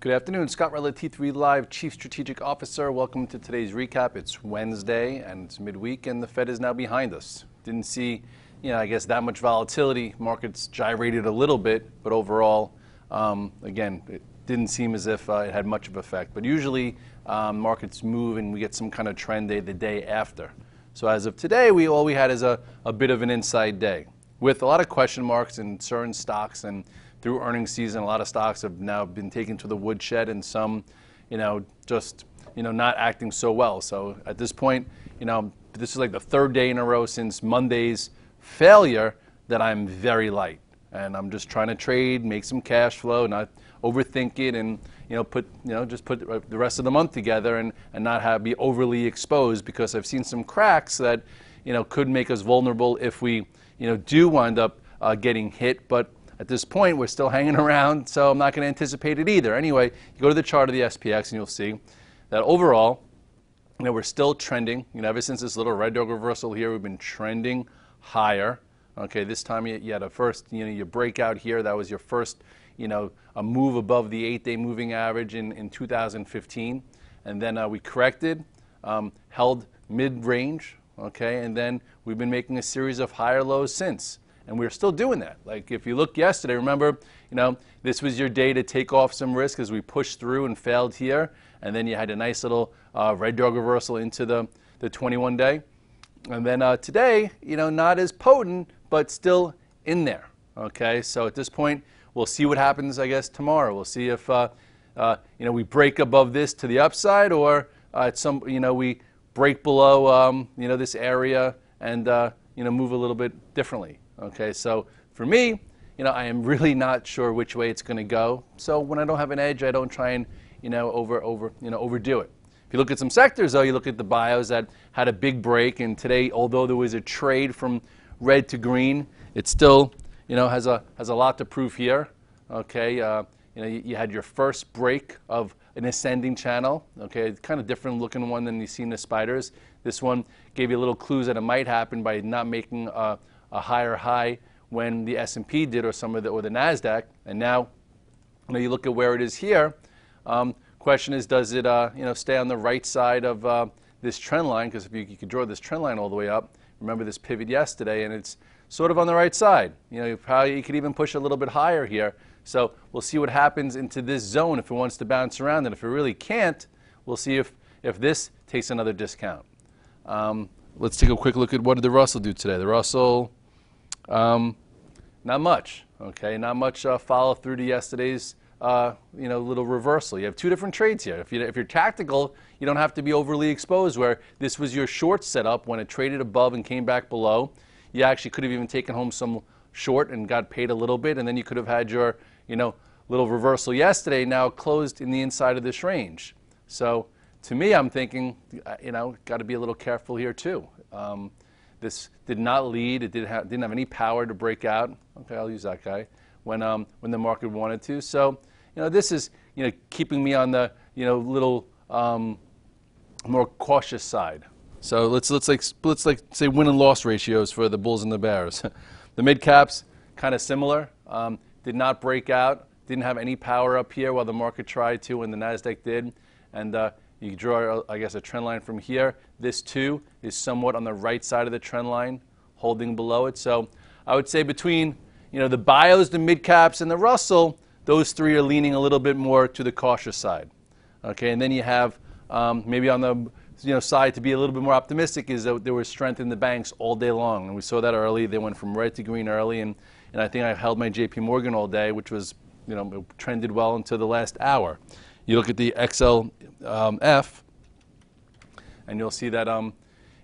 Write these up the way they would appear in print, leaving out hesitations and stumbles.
Good afternoon, Scott Redler, T3 Live, Chief Strategic Officer. Welcome to today's recap. It's Wednesday and it's midweek and the Fed is now behind us. Didn't see, I guess that much volatility. Markets gyrated a little bit, but overall, again, it didn't seem as if it had much of an effect. But usually markets move and we get some kind of trend day the day after. So as of today, all we had is a bit of an inside day with a lot of question marks in certain stocks, and through earnings season, a lot of stocks have now been taken to the woodshed, and some, just, not acting so well. So at this point, this is like the third day in a row since Monday's failure that I'm very light, and I'm just trying to trade, make some cash flow, not overthink it, and just put the rest of the month together and not be overly exposed, because I've seen some cracks that could make us vulnerable if we do wind up getting hit. But at this point, we're still hanging around, so I'm not going to anticipate it either. Anyway, you go to the chart of the SPX and you'll see that overall, we're still trending. Ever since this little red dog reversal here, we've been trending higher. Okay, this time you had a first, your breakout here. That was your first, a move above the 8-day moving average in 2015. And then we corrected, held mid-range, okay, and then we've been making a series of higher lows since. And we're still doing that. Like if you look yesterday, remember, this was your day to take off some risk as we pushed through and failed here. And then you had a nice little red dog reversal into the 21-day. And then today, not as potent, but still in there. Okay, so at this point, we'll see what happens, I guess, tomorrow. We'll see if, we break above this to the upside, or at some, we break below, this area and, move a little bit differently. Okay, so for me, I am really not sure which way it's going to go. So when I don't have an edge, I don't try and, overdo it. If you look at some sectors, though, you look at the bios that had a big break, and today, although there was a trade from red to green, it still, has a lot to prove here. Okay, you had your first break of an ascending channel. Okay, it's kind of different looking one than you see in the spiders. This one gave you a little clues that it might happen by not making a higher high when the S&P did, or the Nasdaq. And now, you look at where it is here. Question is, does it stay on the right side of this trend line? Because if you could draw this trend line all the way up, remember this pivot yesterday, and it's sort of on the right side. You could even push a little bit higher here. So we'll see what happens into this zone if it wants to bounce around, and if it really can't, we'll see if this takes another discount. Let's take a quick look at what did the Russell do today. The Russell, not much. Okay, not much follow through to yesterday's little reversal. You have two different trades here. If you're tactical, you don't have to be overly exposed, where this was your short setup when it traded above and came back below. You actually could have even taken home some short and got paid a little bit, and then you could have had your little reversal yesterday, now closed in the inside of this range. So to me, I'm thinking, got to be a little careful here too. This did not lead. It didn't have any power to break out. Okay, I'll use that guy when the market wanted to. So this is keeping me on the little more cautious side. So let's say win and loss ratios for the bulls and the bears. The mid caps kind of similar. Did not break out. Didn't have any power up here while the market tried to, and the Nasdaq did. And you draw, I guess, a trend line from here. This too is somewhat on the right side of the trend line, holding below it. So I would say between the bios, the mid caps, and the Russell, those three are leaning a little bit more to the cautious side. Okay, and then you have maybe on the side to be a little bit more optimistic is that there was strength in the banks all day long, and we saw that early. They went from red to green early, and I think I held my JP Morgan all day, which was it trended well until the last hour. You look at the XLF, and you'll see that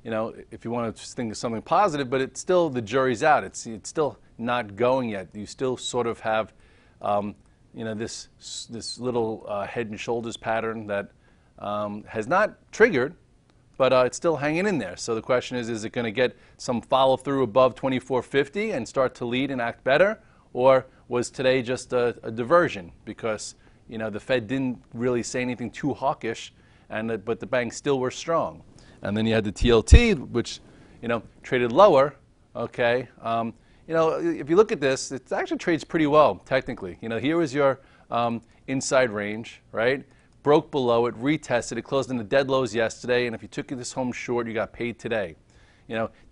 if you want to think of something positive, but it's still, the jury's out. It's still not going yet. You still sort of have this little head and shoulders pattern that has not triggered, but it's still hanging in there. So the question is it going to get some follow through above 2450 and start to lead and act better, or was today just a diversion because the Fed didn't really say anything too hawkish, but the banks still were strong. And then you had the TLT, which traded lower. Okay, if you look at this, it actually trades pretty well technically. Here was your inside range, right? Broke below it, retested. It closed in the dead lows yesterday, and if you took this home short, you got paid today.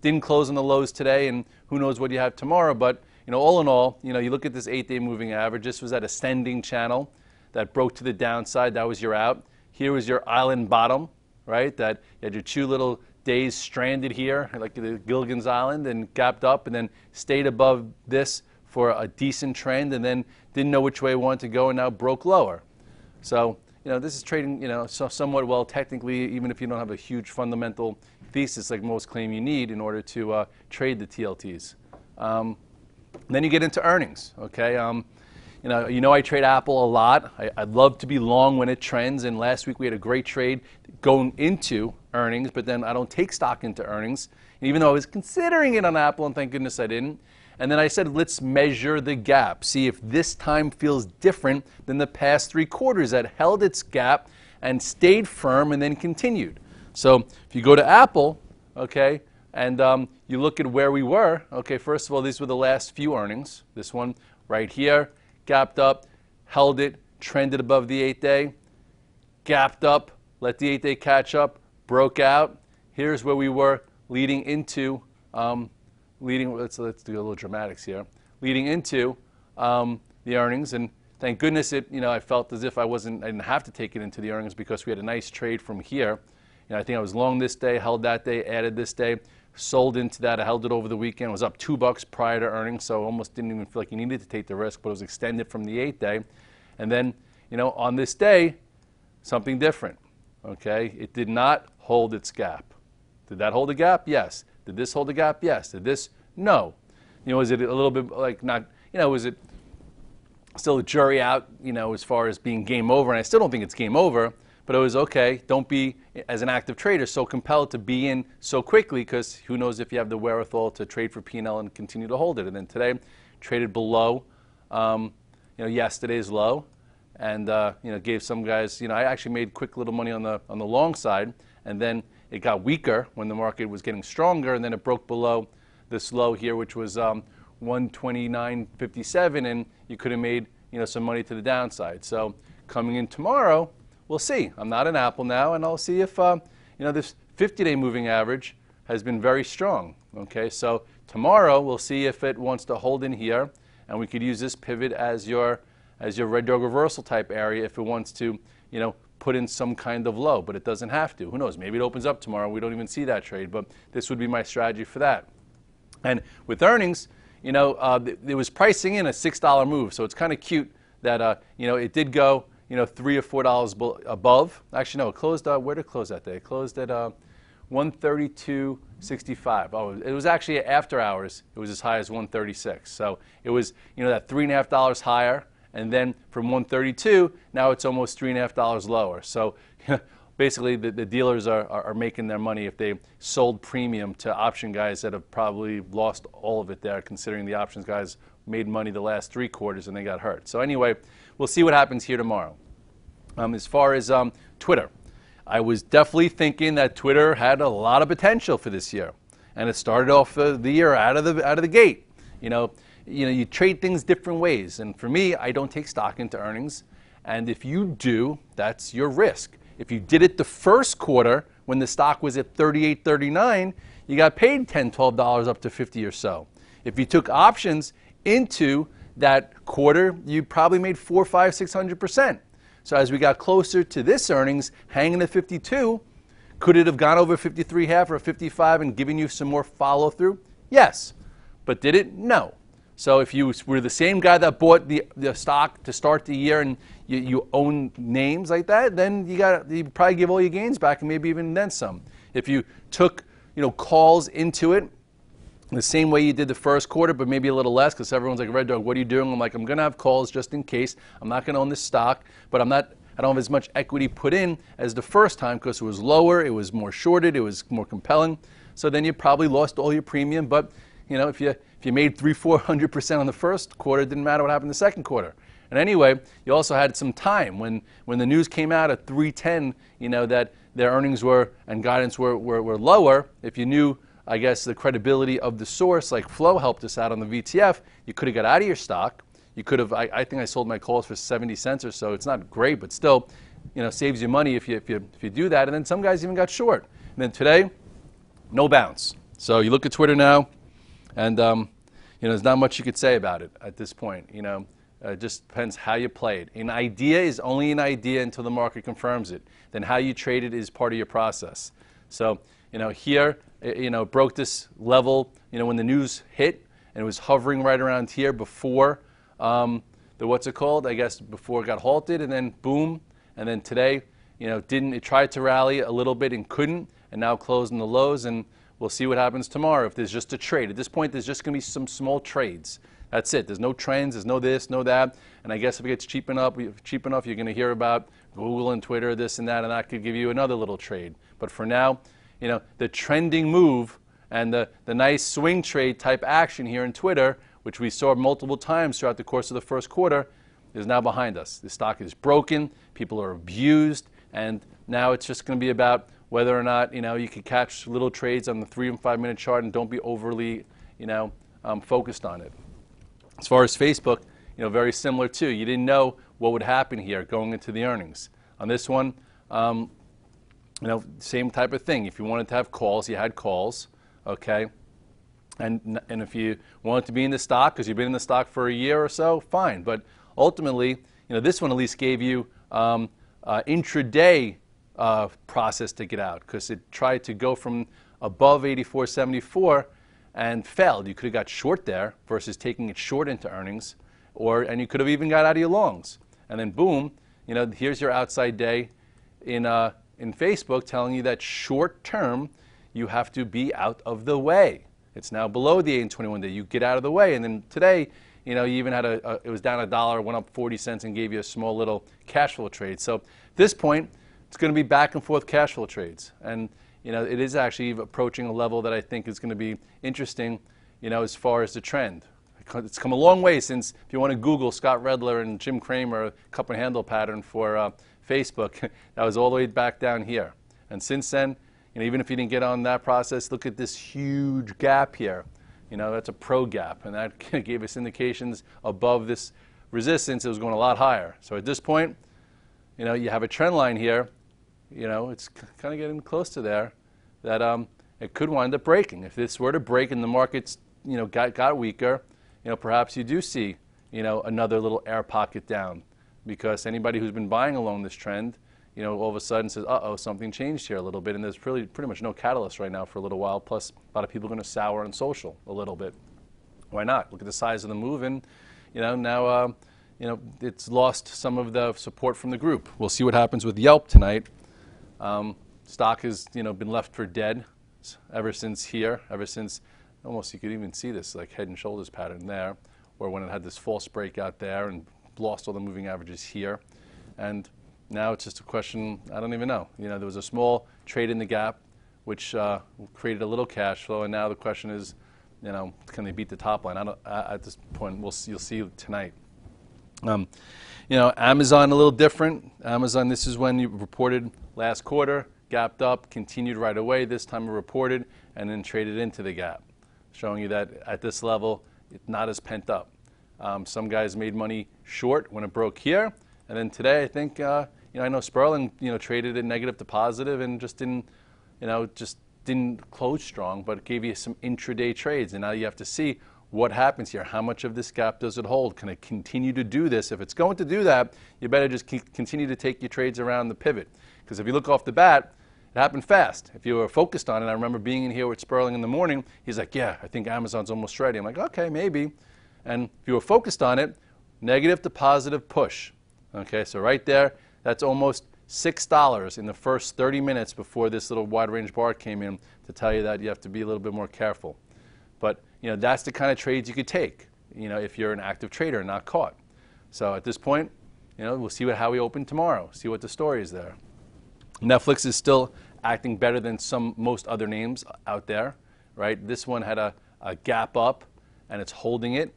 Didn't close on the lows today, and who knows what you have tomorrow. But all in all, you look at this 8-day moving average. This was at ascending channel that broke to the downside. That was your out. Here was your island bottom, right? That you had your 2 little days stranded here, like the Gilligan's Island, and gapped up, and then stayed above this for a decent trend, and then didn't know which way it wanted to go, and now broke lower. So this is trading, somewhat well technically, even if you don't have a huge fundamental thesis like most claim you need in order to trade the TLTs. Then you get into earnings, okay? I trade Apple a lot. I'd love to be long when it trends, and last week we had a great trade going into earnings, but then I don't take stock into earnings. And even though I was considering it on Apple, and thank goodness I didn't, and then I said, let's measure the gap, see if this time feels different than the past 3 quarters that held its gap and stayed firm and then continued. So if you go to Apple, okay, and you look at where we were, okay, first of all, these were the last few earnings. This one right here, gapped up, held it, trended above the 8-day, gapped up, let the 8-day catch up, broke out. Here's where we were leading into, let's do a little dramatics here, leading into the earnings. And thank goodness I felt as if I didn't have to take it into the earnings because we had a nice trade from here. I think I was long this day, held that day, added this day, sold into that. I held it over the weekend. It was up $2 prior to earnings, so almost didn't even feel like you needed to take the risk, but it was extended from the 8-day. And then, on this day, something different, okay? It did not hold its gap. Did that hold a gap? Yes. Did this hold a gap? Yes. Did this? No. Was it a little bit like not, was it still a jury out, as far as being game over? And I still don't think it's game over. But it was okay. Don't be, as an active trader, so compelled to be in so quickly, because who knows if you have the wherewithal to trade for P&L and continue to hold it. And then today, traded below, yesterday's low, and gave some guys. I actually made quick little money on the long side, and then it got weaker when the market was getting stronger, and then it broke below this low here, which was 129.57, and you could have made some money to the downside. So coming in tomorrow, we'll see. I'm not in Apple now, and I'll see if this 50-day moving average has been very strong. Okay, so tomorrow we'll see if it wants to hold in here, and we could use this pivot as your red dog reversal type area if it wants to, put in some kind of low, but it doesn't have to. Who knows? Maybe it opens up tomorrow. We don't even see that trade, but this would be my strategy for that. And with earnings, it was pricing in a $6 move, so it's kind of cute that it did go. $3 or $4 above. Actually, no, it closed, where did it close that day? It closed at 132.65. Oh, it was actually after hours. It was as high as 136. So it was, that $3.50 higher. And then from 132, now it's almost $3.50 lower. So basically, the dealers are making their money if they sold premium to option guys that have probably lost all of it there, considering the options guys made money the last 3 quarters and they got hurt. So anyway, we'll see what happens here tomorrow. As far as Twitter, I was definitely thinking that Twitter had a lot of potential for this year, and it started off the year out of the gate. You trade things different ways, and for me, I don't take stock into earnings, and if you do, that's your risk. If you did it the first quarter when the stock was at 38.39, you got paid $10, $12 up to 50 or so. If you took options into that quarter, you probably made 400, 500, 600%. So as we got closer to this earnings, hanging at 52, could it have gone over 53.5 or 55 and given you some more follow through? Yes. But did it? No. So if you were the same guy that bought the stock to start the year and you own names like that, then you probably give all your gains back and maybe even then some. If you took calls into it the same way you did the first quarter, but maybe a little less, because everyone's like, Red Dog, what are you doing? I'm like, I'm going to have calls just in case. I'm not going to own this stock, but I don't have as much equity put in as the first time because it was lower, it was more shorted, it was more compelling. So then you probably lost all your premium, but if you made 300-400% on the first quarter, it didn't matter what happened in the second quarter. And anyway, you also had some time when the news came out at 3:10, that their earnings were and guidance were lower. If you knew, I guess, the credibility of the source, like Flow helped us out on the VTF, you could have got out of your stock. you could have, I think I sold my calls for 70 cents or so. It's not great, but still, saves you money if you do that. And then some guys even got short. And then today, no bounce. So you look at Twitter now, and there's not much you could say about it at this point. It just depends how you play it. An idea is only an idea until the market confirms it. Then how you trade it is part of your process. So, here, broke this level, when the news hit, and it was hovering right around here before what's it called? I guess before it got halted, and then boom, and then today, it tried to rally a little bit and couldn't, and now closed in the lows, and we'll see what happens tomorrow if there's just a trade. At this point, there's just going to be some small trades. That's it. There's no trends. There's no this, no that. And I guess if it gets cheap enough, you're going to hear about Google and Twitter, this and that could give you another little trade. But for now, the trending move and the nice swing trade type action here in Twitter, which we saw multiple times throughout the course of the first quarter, is now behind us. The stock is broken. People are abused. And now it's just going to be about whether or not, you can catch little trades on the 3 and 5 minute chart and don't be overly, focused on it. As far as Facebook, very similar too. You didn't know what would happen here going into the earnings. On this one, same type of thing. If you wanted to have calls, you had calls, okay? And if you wanted to be in the stock because you've been in the stock for a year or so, fine. But ultimately, this one at least gave you intraday process to get out because it tried to go from above 84.74 and failed. You could have got short there versus taking it short into earnings, and you could have even got out of your longs. And then boom, here's your outside day in Facebook telling you that short term you have to be out of the way. It's now below the 8-21 day. You get out of the way. And then today, you even had it was down $1, went up 40 cents and gave you a small little cash flow trade. So at this point, it's going to be back and forth cash flow trades. And it is actually approaching a level that I think is going to be interesting, as far as the trend. It's come a long way since, if you want to Google Scott Redler and Jim Cramer, cup and handle pattern for Facebook, that was all the way back down here. And since then, even if you didn't get on that process, look at this huge gap here. That's a pro gap, and that gave us indications above this resistance. It was going a lot higher. So at this point, you have a trend line here. It's kind of getting close to there, that it could wind up breaking. If this were to break and the markets, got weaker, perhaps you do see, another little air pocket down, because anybody who's been buying along this trend, all of a sudden says, uh-oh, something changed here a little bit, and there's pretty much no catalyst right now for a little while, plus a lot of people are going to sour on social a little bit. Why not? Look at the size of the move, and, now, it's lost some of the support from the group. We'll see what happens with YELP tonight. Stock has, been left for dead ever since almost you could even see this like head and shoulders pattern there, or when it had this false breakout there and lost all the moving averages here. And now it's just a question, I don't even know. There was a small trade in the gap, which created a little cash flow, and now the question is, can they beat the top line? At this point, you'll see tonight. Amazon a little different. Amazon, this is when you reported last quarter, gapped up, continued right away. This time it reported and then traded into the gap, showing you that at this level, it's not as pent up. Some guys made money short when it broke here, and then today I think I know Sperling traded it negative to positive and just didn't close strong, but it gave you some intraday trades. And now you have to see what happens here. How much of this gap does it hold? Can it continue to do this? If it's going to do that, you better just continue to take your trades around the pivot. Because if you look off the bat, it happened fast. If you were focused on it, I remember being in here with Sperling in the morning, he's like, yeah, I think Amazon's almost ready. I'm like, okay, maybe. And if you were focused on it, negative to positive push. Okay, so right there, that's almost $6 in the first 30 minutes before this little wide range bar came in to tell you that you have to be a little bit more careful. But that's the kind of trades you could take, if you're an active trader and not caught. So at this point, we'll see how we open tomorrow, see what the story is there. Netflix is still acting better than most other names out there, right? This one had a gap up, and it's holding it.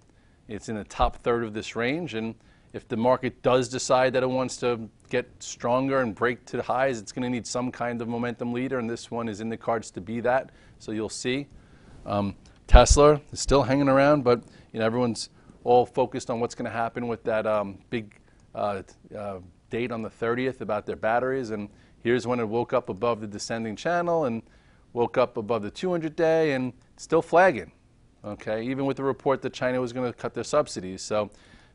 It's in the top third of this range, and if the market does decide that it wants to get stronger and break to the highs, it's going to need some kind of momentum leader, and this one is in the cards to be that. So you'll see. Tesla is still hanging around, but everyone's all focused on what's going to happen with that big date on the 30th about their batteries. And here's when it woke up above the descending channel and woke up above the 200-day and still flagging. Okay, even with the report that China was going to cut their subsidies. So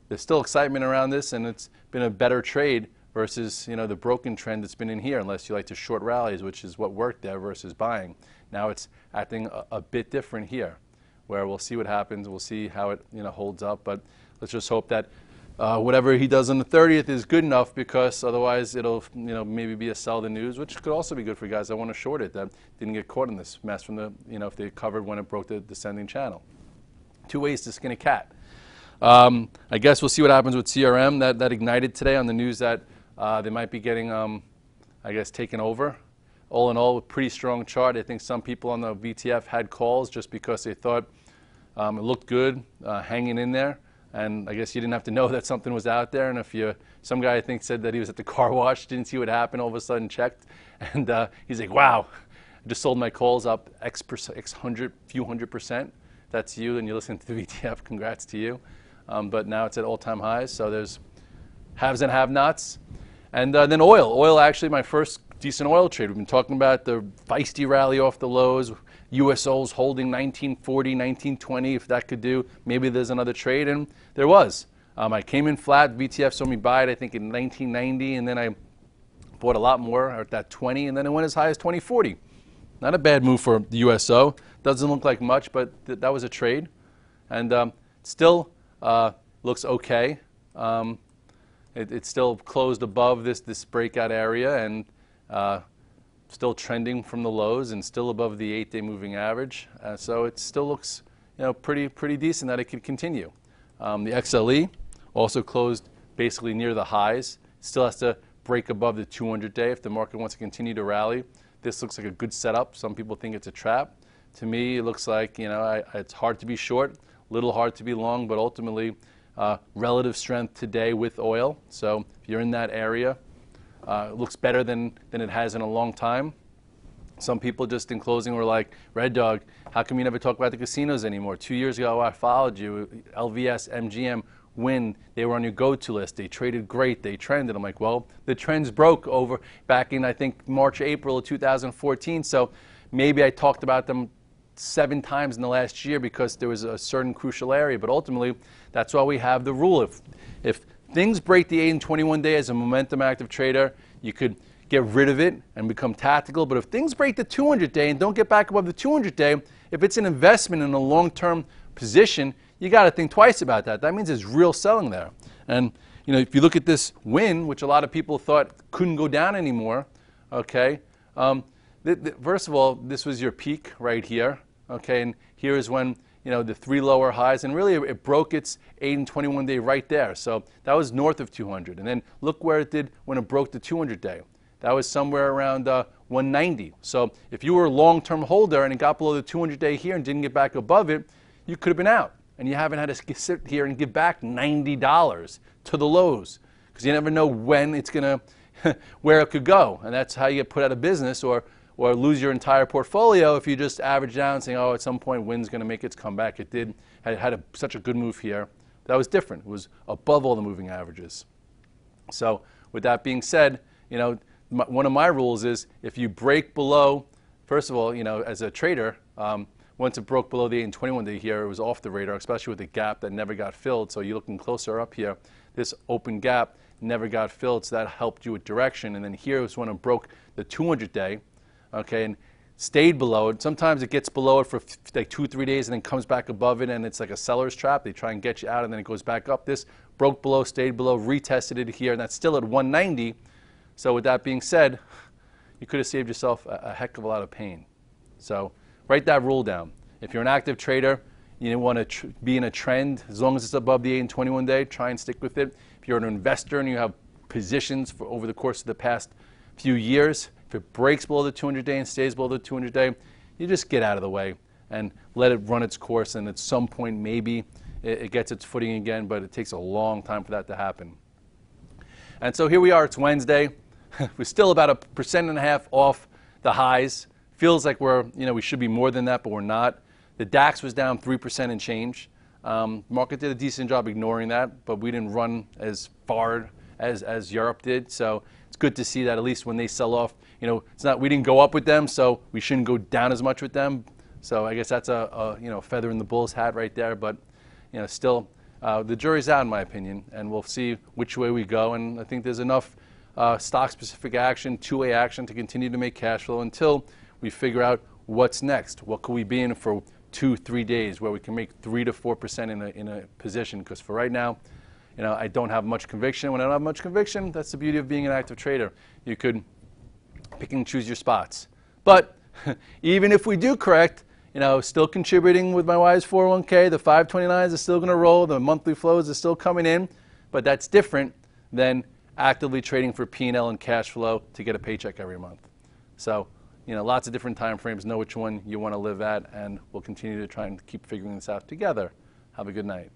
there's still excitement around this, and it's been a better trade versus, you know, the broken trend that's been in here, unless you like to short rallies, which is what worked there versus buying. Now it's acting a bit different here, where we'll see what happens. We'll see how it, you know, holds up. But let's just hope that whatever he does on the 30th is good enough, because otherwise it'll, you know, maybe be a sell the news, which could also be good for guys that want to short it that didn't get caught in this mess from the, you know, if they covered when it broke the descending channel. Two ways to skin a cat. I guess we'll see what happens with CRM. That ignited today on the news that they might be getting, I guess, taken over. All in all, a pretty strong chart. I think some people on the VTF had calls just because they thought it looked good, hanging in there. And I guess you didn't have to know that something was out there. And if you, some guy I think said that he was at the car wash, didn't see what happened, all of a sudden checked, and he's like, "Wow, I just sold my calls up X hundred, few %. That's you, and you listen to the VTF. Congrats to you." But now it's at all-time highs. So there's haves and have-nots, and then oil. Oil, actually, my first decent oil trade. We've been talking about the feisty rally off the lows. USOs holding 1940, 1920, if that could do. Maybe there's another trade, and there was. I came in flat. VTF saw me buy it, I think, in 1990, and then I bought a lot more at that 20, and then it went as high as 2040. Not a bad move for the USO. Doesn't look like much, but that was a trade, and still looks okay. It's still closed above this breakout area, and still trending from the lows and still above the 8-day moving average. So it still looks, you know, pretty decent that it could continue. The XLE also closed basically near the highs. Still has to break above the 200-day if the market wants to continue to rally. This looks like a good setup. Some people think it's a trap. To me, it looks like, you know, it's hard to be short, little hard to be long, but ultimately relative strength today with oil. So if you're in that area, it looks better than it has in a long time. Some people just in closing were like, "Red Dog, how come you never talk about the casinos anymore? 2 years ago I followed you, LVS, MGM, WYNN, they were on your go-to list. They traded great, they trended." I'm like, well, the trends broke over back in, I think, March, April of 2014. So maybe I talked about them 7 times in the last year because there was a certain crucial area. But ultimately, that's why we have the rule. If things break the 8 and 21 day as a momentum active trader, you could get rid of it and become tactical. But if things break the 200 day and don't get back above the 200 day, if it's an investment in a long-term position, you got to think twice about that. That means there's real selling there. And you know, if you look at this WYNN, which a lot of people thought couldn't go down anymore, okay, first of all, this was your peak right here, okay, and here is when, you know, the 3 lower highs, and really it broke its 8 and 21 day right there. So that was north of 200. And then look where it did when it broke the 200 day. That was somewhere around 190. So if you were a long-term holder and it got below the 200 day here and didn't get back above it, you could have been out. And you haven't had to sit here and give back $90 to the lows, because you never know when it's going to, where it could go. And that's how you get put out of business or lose your entire portfolio if you just average down saying, oh, at some point WYNN's going to make its comeback. It did, had such a good move here. That was different. It was above all the moving averages. So with that being said, you know, one of my rules is if you break below, first of all, you know, as a trader, once it broke below the 8 and 21 day here, it was off the radar, especially with the gap that never got filled. So you're looking closer up here. This open gap never got filled, so that helped you with direction. And then here was when it broke the 200 day. Okay, and stayed below it. Sometimes it gets below it for like 2-3 days and then comes back above it, and it's like a seller's trap. They try and get you out, and then it goes back up. This broke below, stayed below, retested it here, and that's still at 190. So with that being said, you could have saved yourself a heck of a lot of pain. So write that rule down. If you're an active trader, you want to be in a trend. As long as it's above the 8 and 21 day, try and stick with it. If you're an investor and you have positions for over the course of the past few years, if it breaks below the 200 day and stays below the 200 day, you just get out of the way and let it run its course, and at some point maybe it gets its footing again, but it takes a long time for that to happen. And so here we are, it's Wednesday. We're still about 1.5% off the highs. Feels like we should be more than that, but we're not. The DAX was down 3% and change. Market did a decent job ignoring that, but we didn't run as far as Europe did. So it's good to see that at least when they sell off, it's not, we didn't go up with them, so we shouldn't go down as much with them. So I guess that's a feather in the bull's hat right there. But still, the jury's out in my opinion, and we'll see which way we go. And I think there's enough stock-specific action, two-way action to continue to make cash flow until we figure out what's next. What could we be in for 2-3 days where we can make 3 to 4% in a position? Because for right now, I don't have much conviction. When I don't have much conviction, that's the beauty of being an active trader. You could pick and choose your spots. But even if we do correct, still contributing with my Wise 401k, the 529s are still going to roll, the monthly flows are still coming in, but that's different than actively trading for P&L and cash flow to get a paycheck every month. So, lots of different time frames. Know which one you want to live at, and we'll continue to try and keep figuring this out together. Have a good night.